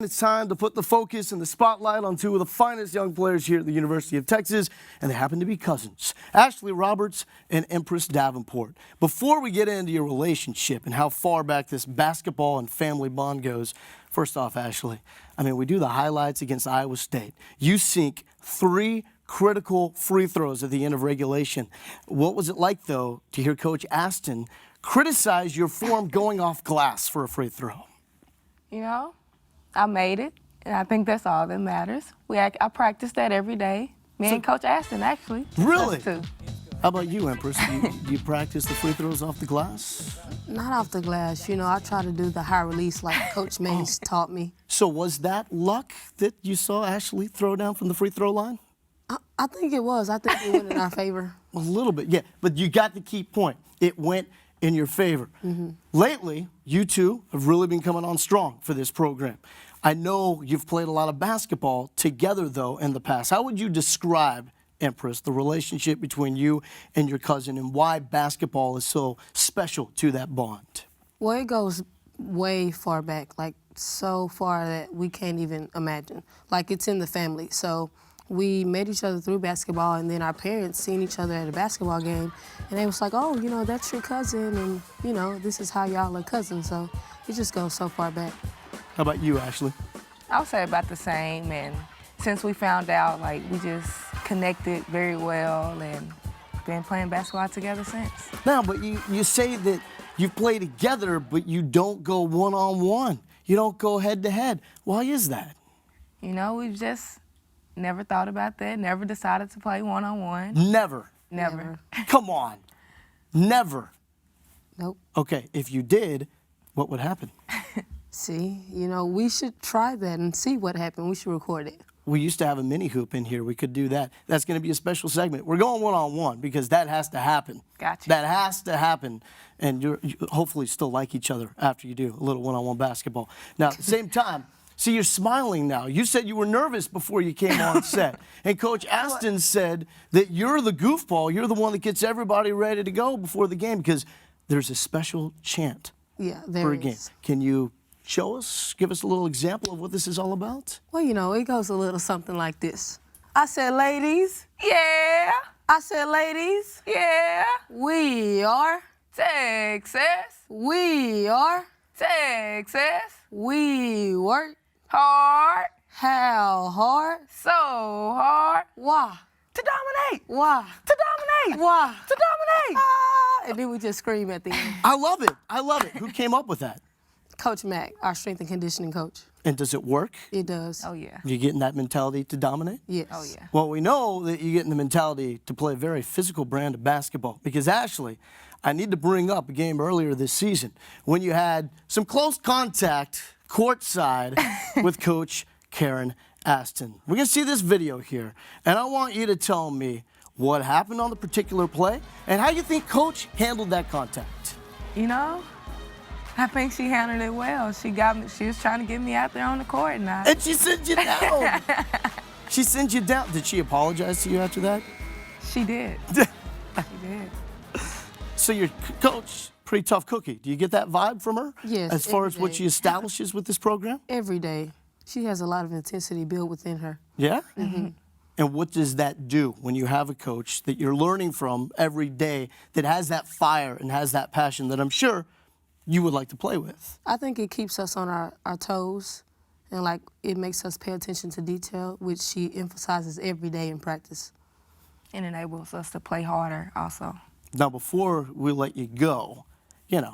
It's time to put the focus and the spotlight on two of the finest young players here at the University of Texas, and they happen to be cousins, Ashley Roberts and Empress Davenport. Before we get into your relationship and how far back this basketball and family bond goes, first off, Ashley, we do the highlights against Iowa State. You sink 3 critical free throws at the end of regulation. What was it like, though, to hear Coach Aston criticize your form going off glass for a free throw? You know, I made it, and I think that's all that matters. I practice that every day. Me and Coach Aston, actually. Really? Us two. How about you, Empress? Do you practice the free throws off the glass? Not off the glass. You know, I try to do the high release like Coach Mays taught me. So was that luck that you saw Ashley throw down from the free throw line? I think it was. I think it went in our favor. A little bit, yeah. But you got the key point. It went in your favor. Lately, you two have really been coming on strong for this program. I know you've played a lot of basketball together, though, in the past. How would you describe, Empress, the relationship between you and your cousin and why basketball is so special to that bond? Well, it goes way far back, like so far that we can't even imagine. Like it's in the family. So we met each other through basketball, and then our parents seen each other at a basketball game, and they was like, oh, you know, that's your cousin, and, you know, this is how y'all are cousins. So it just goes so far back. How about you, Ashley? I would say about the same, and since we found out, we just connected very well and been playing basketball together since. Now, but you say that you play together, but you don't go one-on-one. You don't go head-to-head. Why is that? You know, we've just never thought about that, never decided to play one-on-one. Never? Never. Come on. Never? Nope. Okay, if you did, what would happen? See, you know, we should try that and see what happened. We should record it. We used to have a mini hoop in here. We could do that. That's going to be a special segment. We're going one-on-one because that has to happen. Gotcha. That has to happen. And you hopefully still like each other after you do a little one-on-one basketball. Now, at the same time, see, you're smiling now. You said you were nervous before you came on set. And Coach Aston said that you're the goofball. You're the one that gets everybody ready to go before the game because there's a special chant for a game. Can you show us, give us a little example of what this is all about? Well, you know, it goes a little something like this. I said, ladies. Yeah. I said, ladies. Yeah. We are. Texas. We are. Texas. We work. Hard. How hard? So hard. Why? To dominate. Why? To dominate. Why? To dominate. And then we just scream at the end. I love it. I love it. Who came up with that? Coach Mack, our strength and conditioning coach. And does it work? It does. Oh, yeah. You getting that mentality to dominate? Yes. Oh, yeah. Well, we know that you're getting the mentality to play a very physical brand of basketball because, Ashley, I need to bring up a game earlier this season when you had some close contact courtside with Coach Karen Aston. We're going to see this video here, and I want you to tell me what happened on the particular play and how you think Coach handled that contact. You know, I think she handled it well. She was trying to get me out there on the court, and she sent you down. She sent you down. Did she apologize to you after that? She did. She did. So your coach, pretty tough cookie. Do you get that vibe from her? Yes. As far as what she establishes with this program? Every day. She has a lot of intensity built within her. Yeah? Mm-hmm. And what does that do when you have a coach that you're learning from every day that has that fire and has that passion that I'm sure you would like to play with? I think it keeps us on our toes, and it makes us pay attention to detail, which she emphasizes every day in practice. And enables us to play harder also. Now, before we let you go,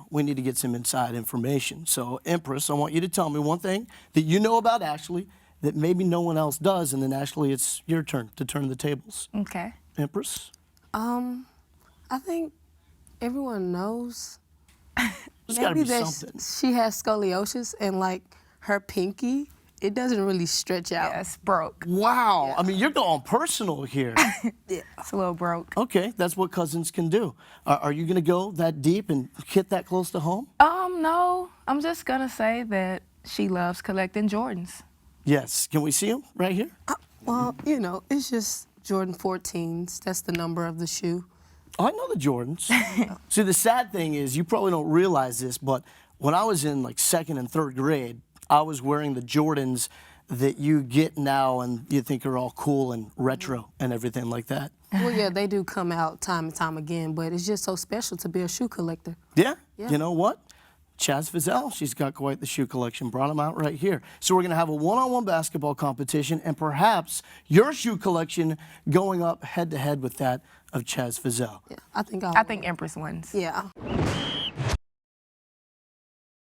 we need to get some inside information. So, Empress, I want you to tell me one thing that you know about Ashley that maybe no one else does, and then, Ashley, it's your turn to turn the tables. Okay. Empress? I think everyone knows There's got to be that something. she has scoliosis, and, her pinky, it doesn't really stretch out. Yeah, it's broke. Wow. Yeah. You're going personal here. Yeah. It's a little broke. Okay, that's what cousins can do. Are you going to go that deep and hit that close to home? No. I'm just going to say that she loves collecting Jordans. Yes. Can we see them right here? Well, it's just Jordan 14s. That's the number of the shoe. Oh, I know the Jordans. See, the sad thing is you probably don't realize this, but when I was in 2nd and 3rd grade, I was wearing the Jordans that you get now and you think are all cool and retro and everything like that. Well, yeah, they do come out time and time again, but it's just so special to be a shoe collector. Yeah. Yeah. You know what? Chaz Fizell, she's got quite the shoe collection. Brought them out right here. So we're going to have a one-on-one basketball competition and perhaps your shoe collection going up head-to-head with that of Chaz Fizell. Yeah, I think I think Empress wins. Yeah.